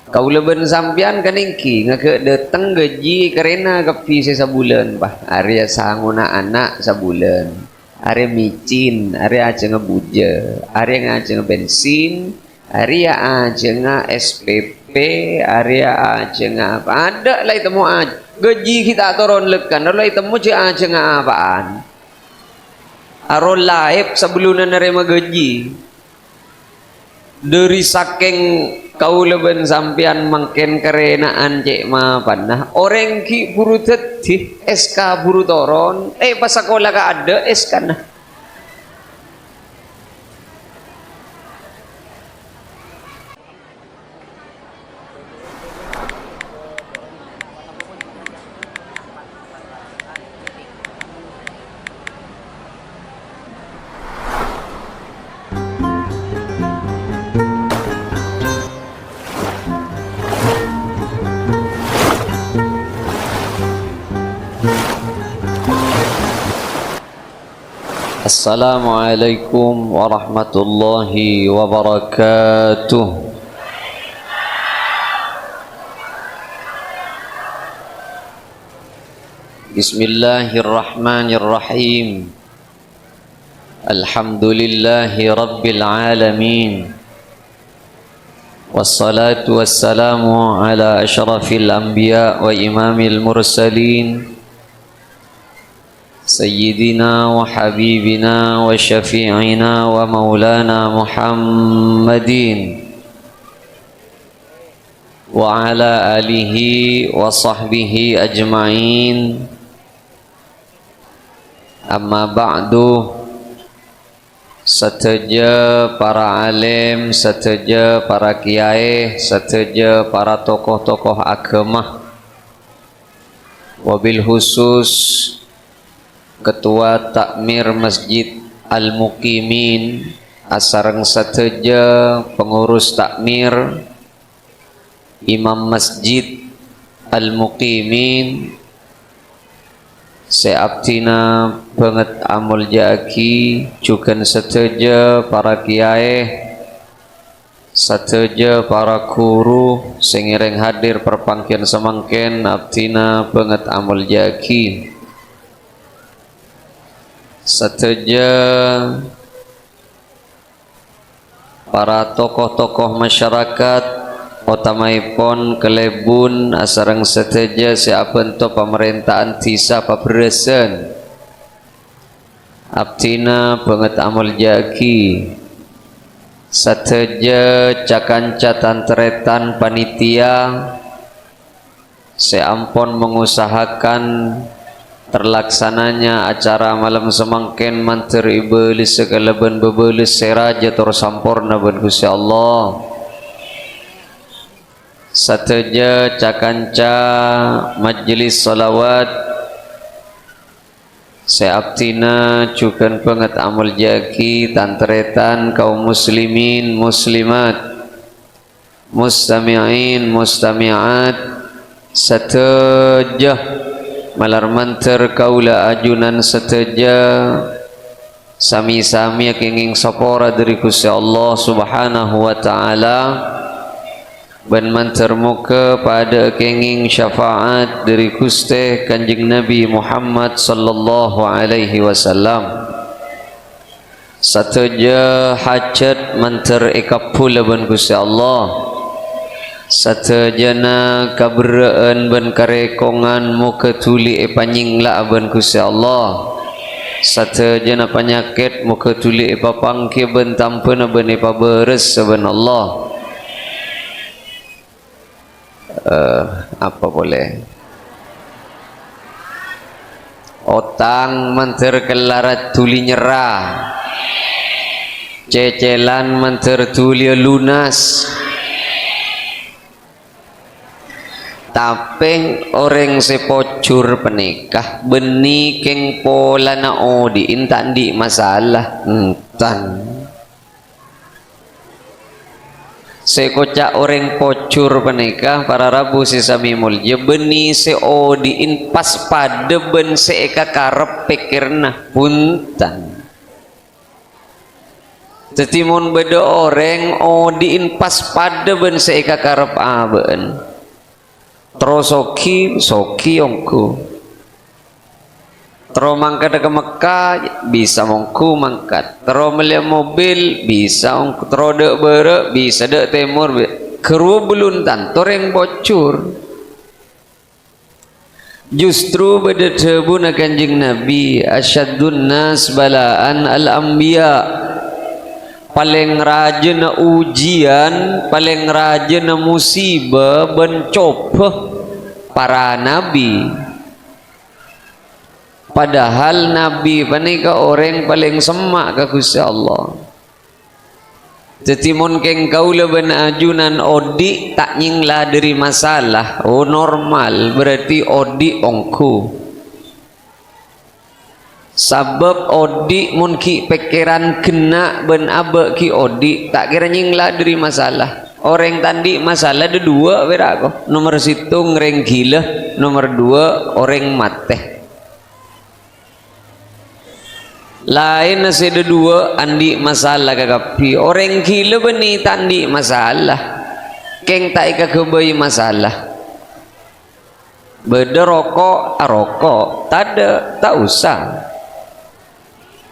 Kau leben sampian kaningki ngake datang gaji karena kapi sesabulan bah. Area sanguna anak sabulan. Area micin, area aja ngebuja, area aja ngebensin, area aja nge SPP, area aja nge apa. Ada lah itu mau aja. Gaji kita turun lekan, lah itu mau aja nge apaan. Arol laib sebelumnya nerima gaji. Dari saking kau leben sampian mangken kerenaan cek mapan. Nah orang ki buru teti SK buru toron. Pas sekolah ka ada SK nah. Assalamualaikum warahmatullahi wabarakatuh. Bismillahirrahmanirrahim. Alhamdulillahi rabbil alamin. Wassalatu wassalamu ala asyrafil anbiya wa imamil mursalin Sayyidina wa habibina wa syafi'ina wa maulana Muhammadin wa ala alihi wa sahbihi ajma'in. Amma ba'du. Seteja para alim, seteja para kiai, seteja para tokoh-tokoh agama, wabil khusus Ketua Takmir Masjid Al-Muqimin, asareng seteja pengurus takmir, Imam Masjid Al-Muqimin, seabtina banget amul jaki, juga seteja para kiai, seteja para guru, sengireng hadir perpangkian semangken, abtina banget amul jaki. Seteja para tokoh-tokoh masyarakat, utamaipun kelebun asareng seteja siapento pemerintahan tisa pabresen, abtina banget amal jaki. Seteja cakanca tantretan panitia seampun mengusahakan terlaksananya acara malam semangken manter ibelis sekalaban bebelis seraja tersampurna ben Gusti Allah. Sateja cakanca majelis salawat seabtina cukan penget amal jaki tantretan kaum muslimin muslimat mustami'in mustami'at sateja malar manter kaula ajunan seteja sami-sami kenging sapora dari Gusti Allah Subhanahu wa taala ban manter muka pada kenging syafaat dari Gusti Kanjeng Nabi Muhammad sallallahu alaihi wasallam. Seteja hajat manter ikapula ban Gusti Allah. Satejana kaberaan ban karekongan muka tuli epanying la ban Gusti Allah. Satejana penyakit muka tuli epapangke ban tampena ban epaberes ban Allah. Apa boleh? Otang manter kelarat tuli nyerah, cecelan manter tuli lunas. Tapeng orang sepocur penikah beni keng pola na odi intan di masalah entan sekocak orang pocur penikah para rabu sesami mulya beni se odi in pas pada ben seeka karep pikirna puntan Tetimun beda orang diin pas pada ben seika karep aben terus soki ongku terus mangkat ke Mekah bisa ongku mangkat terus melihat mobil bisa ongku terus dek bere bisa dek timur keru beluntan toreng bocor. Justru beda tebu na kanjeng Nabi asyadun nas balaan al-anbiya, paling rajin na ujian, paling rajin na musibah bencoba para nabi. Padahal nabi panika orang paling semak ka Gusti Allah. Tetimun keng kaula ben ajunan odi tak nyinglah dari masalah. Oh normal berarti odi ongku. Sabab odi mun ki pikiran kena ben abe ki odi tak kira nyinglah dari masalah. Orang tandi masalah ada dua berako. Nomor situ ngereng gila, nomor dua orang mate. Lain nasi dua andi masalah kagapi orang gila beni tandi masalah keng tak ika kebai masalah beda rokok tak ada tak usah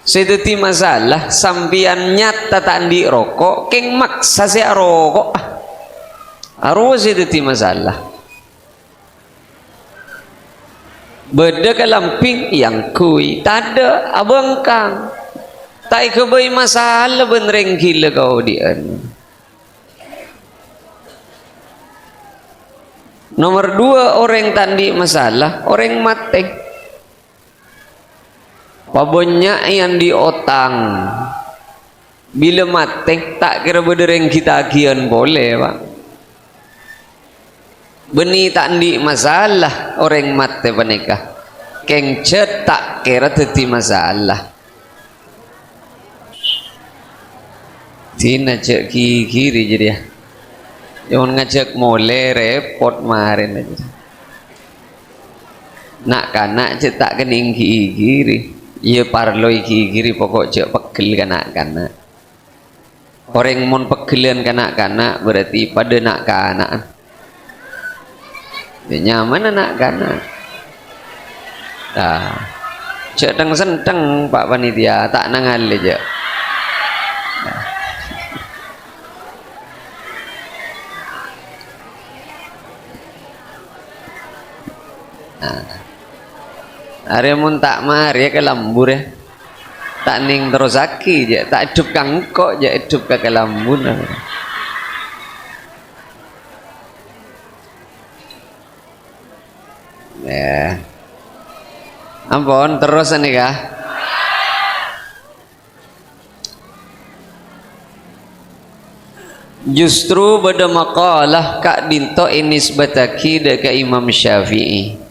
sedeti masalah sampian nyata tandi rokok keng maksa si rokok arus sedeti masalah beda ke lamping yang kui tak ada abang kang tak kebai masalah benereng gila kau dian. Nomor dua orang tandi masalah orang mate pabonya yang di otang bila mate tak kira benereng kita agian boleh pak beni tandi masalah orang mate panikah keng cetak kira teti masalah tina cek kiri jadi ya jangan ngajak mole repot marin aja nak kanak cetak kening kiri iya parloi kiri pokok cek pegel kanak orang mon pegelan kanak berarti pada nak kanak nyaman anak kanak cek senteng pak panitia tak nangal aja hari mun tak mari ke lambur ya tak ning terus aki je tak hidup kangkok je hidup ke lambun ya ampun terus nih kah justru pada makalah kak dinto ini sebataki deka Imam Syafi'i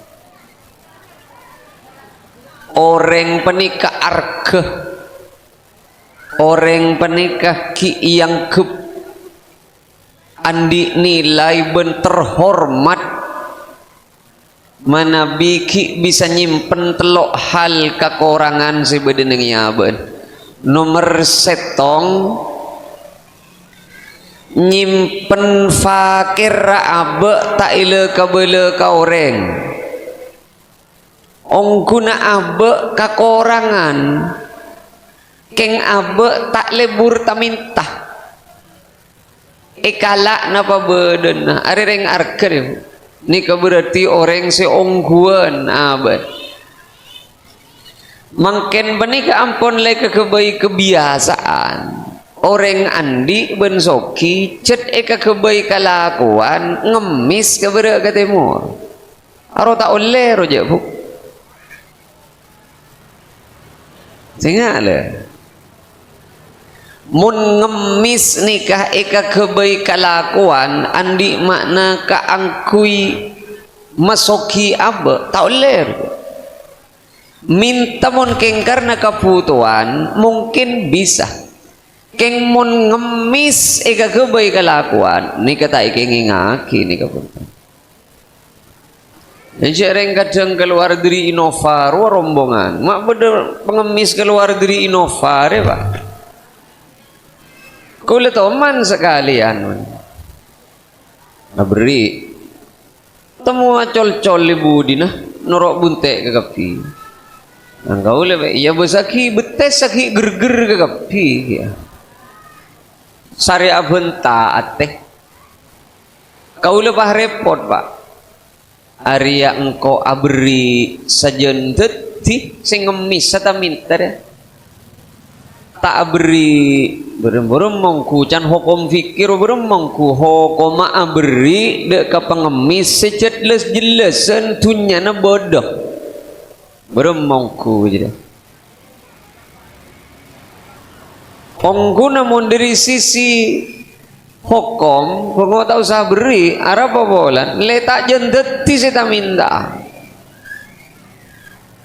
orang penikah arke orang penikah ki yang ke andi nilai ben terhormat mana biki bisa nyimpen telok hal kekurangan si bedeneng yaben nomor setong nyimpen fakir abe tak ile kabele ka orang ongkuna abe kekurangan keng abe tak lebur taminta ikala napa beden ari reng arker ini berarti orang seongguan abad mungkin benih ampun lagi kebaik kebiasaan orang andi bensoki cet eka kebaik kelakuan ngemis ke berak ke timur aro tak oleh roja bu sehingga le mun ngemis nikah eka kebaik kelakuan andi makna kaangkui masoki abe tak ler minta mun keng karena kebutuhan mungkin bisa keng mun ngemis eka kebaik kelakuan nikah tak kenging ngaki nikah pun jadi kadang keluar dari Innovar rombongan mak bener pengemis keluar dari Innovar ya pak Kula teman sekalian beri temu acol-col ibu dina norok buntek ke kapi. Engkau le ya besaki betes saki gerger ke kapi ya. Sari abenta ateh. Kau lebah repot pak. Arya engkau abri sajen deti sing ngemis sata minta deh. Tak beri beremongku can hukum fikir beremongku hukum abri dek ke pengemis secetles jelasan tunya na bodoh beremongku jadi ongku namun dari sisi hukum tak usah beri arah apa bolan letak jendeti saya minta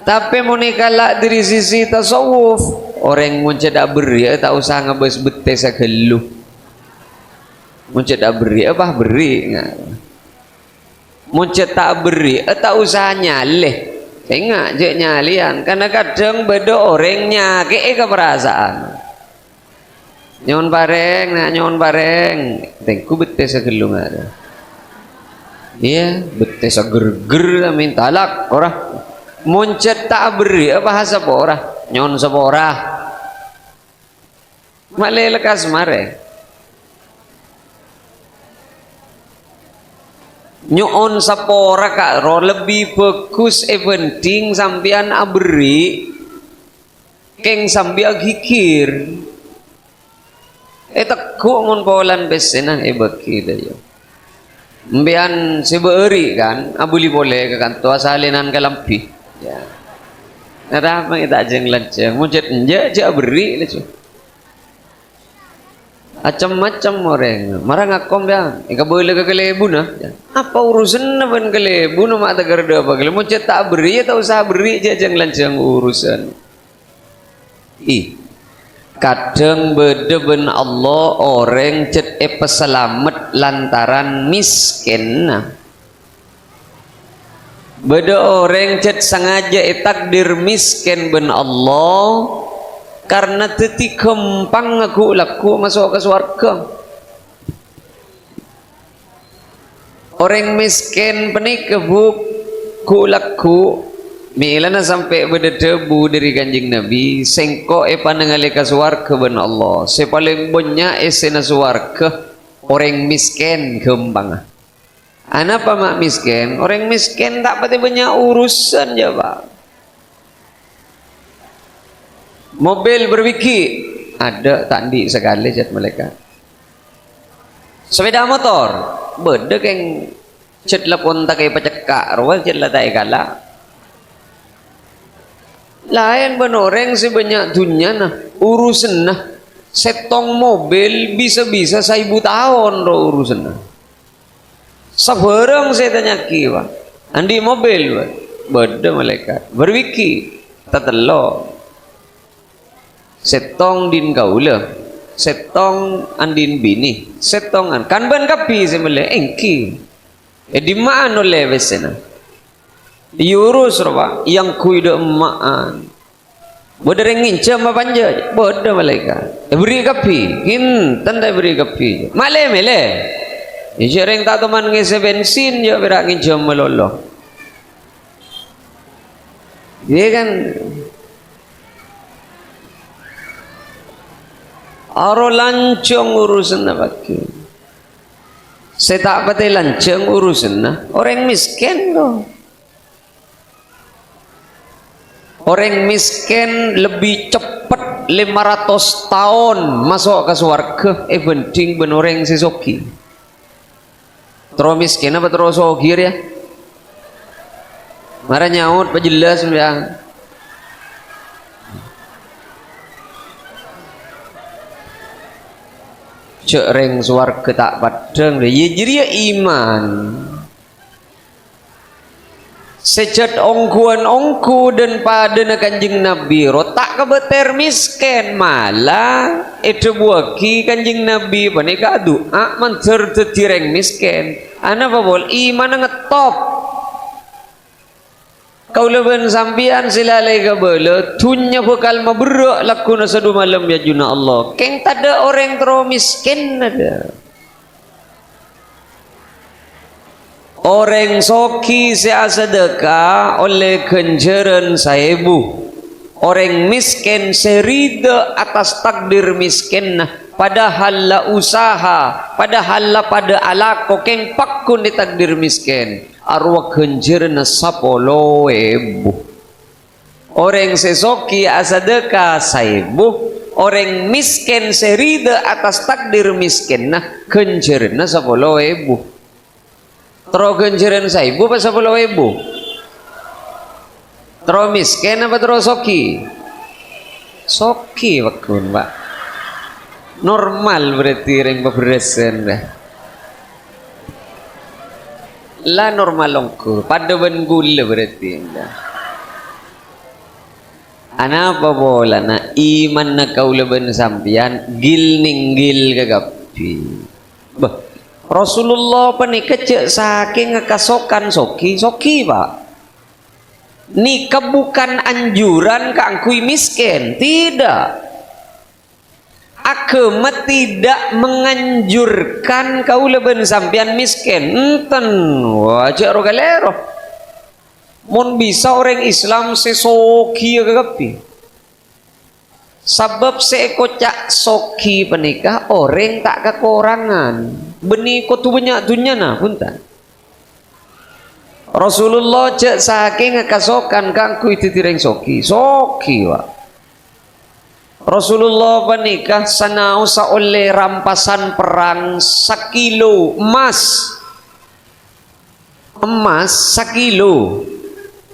tapi monikala dari sisi tasawuf orang mun cedak beri tak usah ngebes bete sakelu mun cedak beri apa beri mun cedak beri tak usah nyaleh ingat je nyalian karena kadang beda orangnya ke perasaan nyon bareng nak nyon bareng tengku bete sakelu ngada iya bete sager-ger minta lak orang mun cedak beri bahasa apa orang nyon sepora malay lekas mare nyon sepora kak ro lebih bagus penting sampian abri keng sambil gikir tekuk mun polan besenang beki dayo mbian sebeuri kan abuli boleh ke kantor salinan kalampi ya ada apa kita jeng lanceng muncet enje je beri lecu macam-macam orang marah ngakom ya ika boleh ke kelebu nah apa urusan ban kelebu no mak tegar de apa kelebu muncet tak beri ya tak usah beri je jeng lanceng urusan kadang beda ben Allah orang cet peselamet lantaran miskin nah beda orang cet sengaja takdir miskin ben Allah karena teti kempang aku laku masuk ke surga orang miskin penikebuk ku laku milana sampai beda debu dari kanjing Nabi sengko panengale ke surga ben Allah sepaling banyak esena surga orang miskin kempang. Apa mak miskin? Orang miskin tak pati banyak urusan ya pak. Mobil berwiki ada tandi sekali cat mereka. Sepeda motor beda keng cat lapon tak kayak pecekak, rawal cat latai kala. Lain ben orang sebanyak dunia nah urusan nah setong mobil bisa-bisa 1000 tahun ro urusan nah. Sebarang saya tanya kiwa andi mobil beda malaikat berwiki tatelo setong din kaula setong andin bini setongan kan ban kapi semele engki di mana oleh besena diurus roba yang kuida emaan beda rengincam apa panja beda malaikat beri kapi tanda beri kapi male Isyaring tak teman ngisi bensin ya berak nginjam melolo. Dia kan aro lancong urusan apa ke? Saya tak pati lancong urusan nah. Orang miskin loh. Orang miskin lebih cepat 500 tahun masuk ke surga penting ben orang sesoki. Terus miskin apa terus sogir ya? Marah nyaut jelas bilang. Cek reng suarga tak padang deh. Ya jadi ya iman. Sejat ongkuan dan pada kanjeng Nabi rotak kebeter miskin malah itu buaki kanjeng Nabi panika doa mancer tetireng miskin ana apa bol iman ngetop Kau leben sampian silalai ke bela tunya bekal maberak lakuna sadu malam ya juna Allah. Keng tada orang tero miskin ada. Orang soki sia sedekah oleh kenjeran saebu. Orang miskin serida atas takdir miskin nah. Padahal la usaha, padahal la pada alako keng pakun di takdir miskin. Arwah kenjeran sapolo ebu. Orang sesoki asadeka saebu. Orang miskin serida atas takdir miskin nah kenjeran sapolo ebu. Tero genjeran saibu apa 10.000? Tero miskin apa tero soki? Soki wakun pak. Normal berarti ring beberesen dah. La normal longkur. Pada ben gula berarti dah. Ana apa bola na iman na kau leben sampian gil ninggil kagapi. Bah. Rasulullah penikah cek saking ngekasokan soki pak. Nikah bukan anjuran keangkui miskin, tidak. Agama tidak menganjurkan kau leben sampian miskin. Enten wajah rogalero. Mon bisa orang Islam sesoki kagapi. Sebab seekocak soki penikah orang tak kekurangan. Benih kau tu banyak dunia na punten. Rasulullah cek saking ngekasokan kangku itu tireng soki pak. Rasulullah penikah sanau oleh rampasan perang 1 kilo emas 1 kilo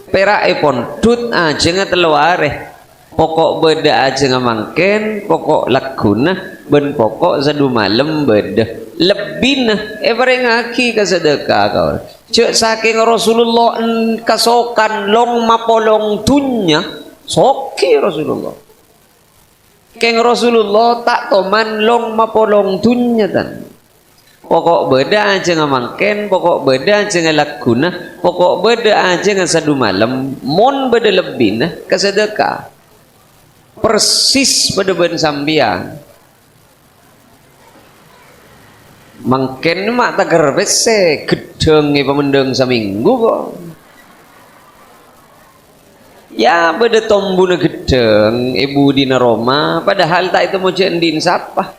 perak epon dut aja ngeteluareh. Pokok beda aja ngamangken, pokok lakuna, ben pokok sadu malam beda. Lebih nah, ngaki ke sedekah kau. Cek saking Rasulullah kasokan long mapolong dunya, soki Rasulullah. Keng Rasulullah tak toman long mapolong dunya tan. Pokok beda aja ngamangken, pokok beda aja ngalakuna, pokok beda aja ngasadu malam, mon beda lebih nah ke sedekah. Persis pada ben sambian mangken mak tak gerbese gedeng pemendeng seminggu kok ya beda tombuna gedeng ibu dina Roma padahal tak itu moja endin siapa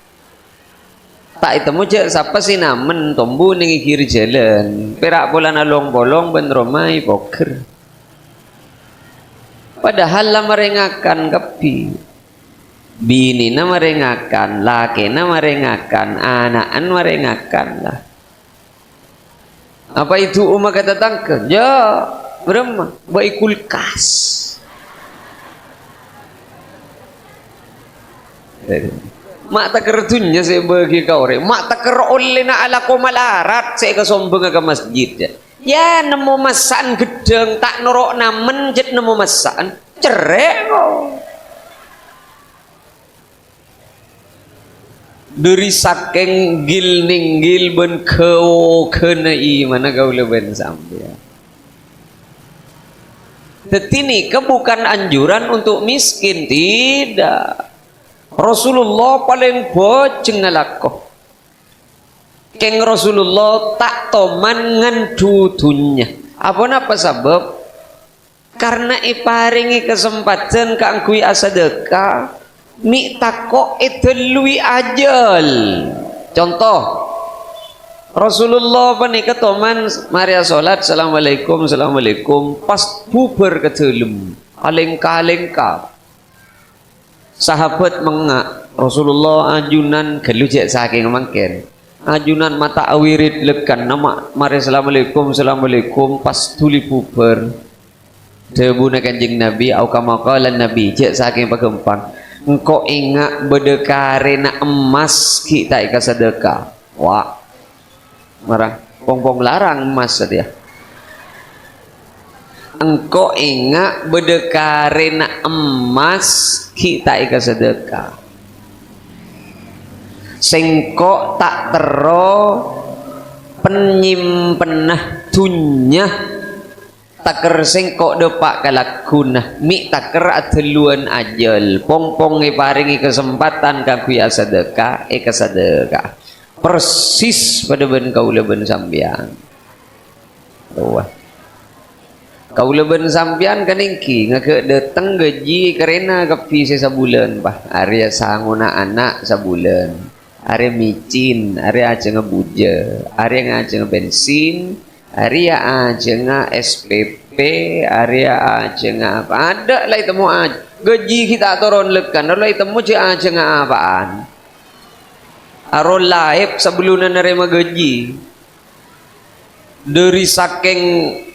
tak itu moja siapa sih namen tombu nengi kiri jalan perak bola nalong bolong ben Roma poker. Padahal lah merengakan kepi bini na merengakan laki na merengakan anaan merengakan lah apa itu umat kata tangke ya berema baik kulkas mak tak kertunya saya bagi kau re mak tak ker oleh na ala ko malarat saya kesombong ke masjid ya nemu masaan gedeng tak norok namen jet nemu masaan cerek kok dari saking gil ninggil ben kau kena mana kau leben sampai tetini bukan anjuran untuk miskin tidak Rasulullah paling bojeng ngalakoh keng Rasulullah tak toman ngandudunya apa sebab karena iparingi kesempatan keangkui asadeka mi tako etelui ajal contoh Rasulullah panika toman Maria salat assalamualaikum pas bubar kedelem alengka sahabat mengak Rasulullah ajunan gelujek saking mangken ajunan mata awirid lekan nama mari assalamualaikum pas tuli puber debuna kanjeng Nabi au kama qala Nabi cek saking pagempang engkau ingat bedekarena emas kita ika sedekah wah marah pong larang emas dia engkau ingat bedekarena emas kita ika sedekah sengkok tak tero penyimpenah dunya taker sengkok depak kalakunah mi taker ateluan ajal pong-pong paringi kesempatan kaku ya sedekah kesedekah persis pada ben kaula ben sambian tuh kaula ben sambian kaningki ngake dateng gaji karena kapi sebulan bah area sanguna anak sebulan area micin area aja ngebuja area ngaja bensin area aja nga SPP area aja nga apa ada lah itu mau gaji kita turun lekan lah itu mau aja nga apaan arol laib sebelumnya nerima gaji dari saking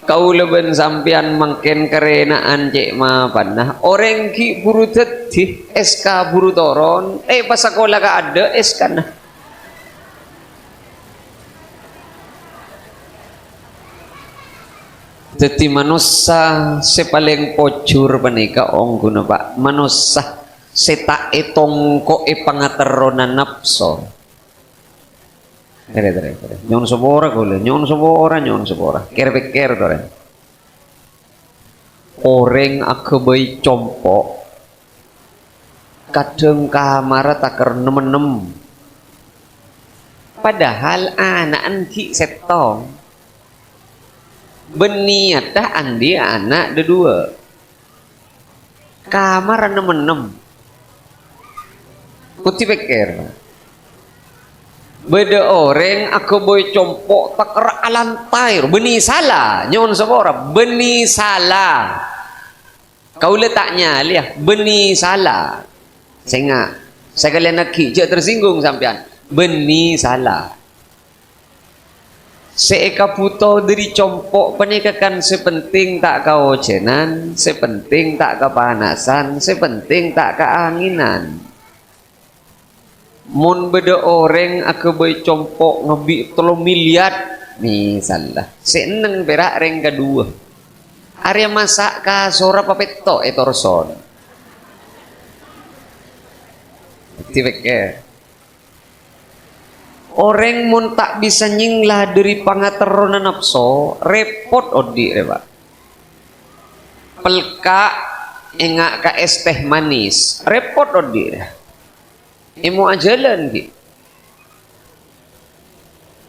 kaula ben sampean mangken kerenaan cek mapan nah orang ki buru teti SK buru toron pas sekolah ka ada SK nah teti manusia sepaling pocur panika ong guna pak manusia seta etong ko pangateronan napso tere nyon sobora kule nyon sobora ker tore orang aku bayi compok kadang kamar taker nemenem padahal anak anki setong beniat dah andi anak dua kamar nemenem putih pikir beda orang aku boy compok taker alantai beni salah nyon sebora beni salah kau letaknya lihat beni salah saya kalian nak kijak tersinggung sampean beni salah seeka puto dari compok penikakan sepenting tak kau cenan sepenting tak kepanasan sepenting tak keanginan mun beda orang aku boy compok ngebi 3 miliar misalnya seneng berak reng kedua area masak ka sora papeto etorson tibeke orang mun tak bisa nyinglah dari pangateronan nafsu repot odi pak pelka engak ka es teh manis repot odi emu ajalan ki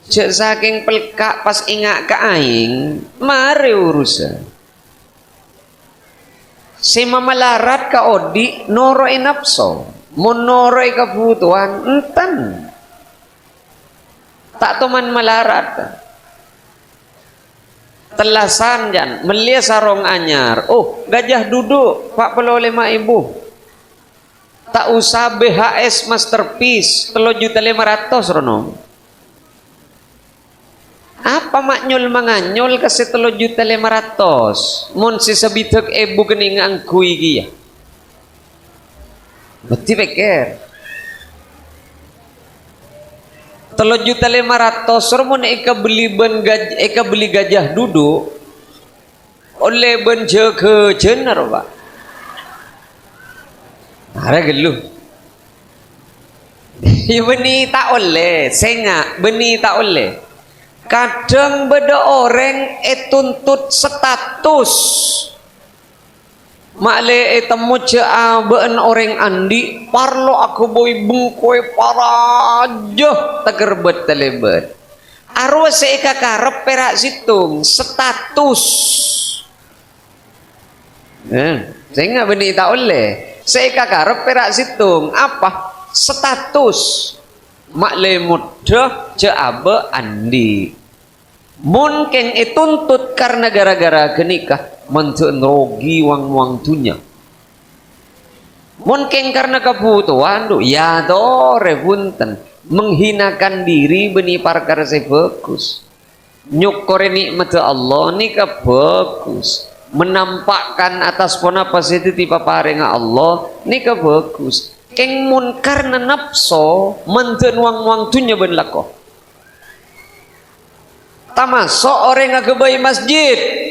cek saking pelka pas ingak ke aing mari urusan si mamalarat ka odi noroi nafsu monoroi kebutuhan enten tak teman melarat telasan jan melia sarong anyar oh gajah duduk pak perlu 5.000 tak usah BHS masterpiece 3.500.000 rono apa maknyol manganyol kasi 3.500.000 mun si sabitek ebu kening angkui kia berarti pikir 3.500.000 mun eka beli gajah duduk oleh ben jeke jenar pak ada geluh ya beni tak oleh senga beni tak oleh kadang beda orang tuntut status makle temu ben orang andi parlo aku boy bungkoy parajo tegerbet telebet arwah seika karep perak situng status senga beni tak oleh saya karep perak situng apa status makle mudah abe andi mungkin tuntut karena gara-gara kenikah mentun rogi wang tunya mungkin karena kebutuhan ya dore punten menghinakan diri beni parkar sebagus nyukuri nikmat Allah nikah bagus menampakkan atas pon apa itu tipe paring Allah nikah bagus keng mun karena nafsu menten wang tunya ben lako tamasok orang ngagebai masjid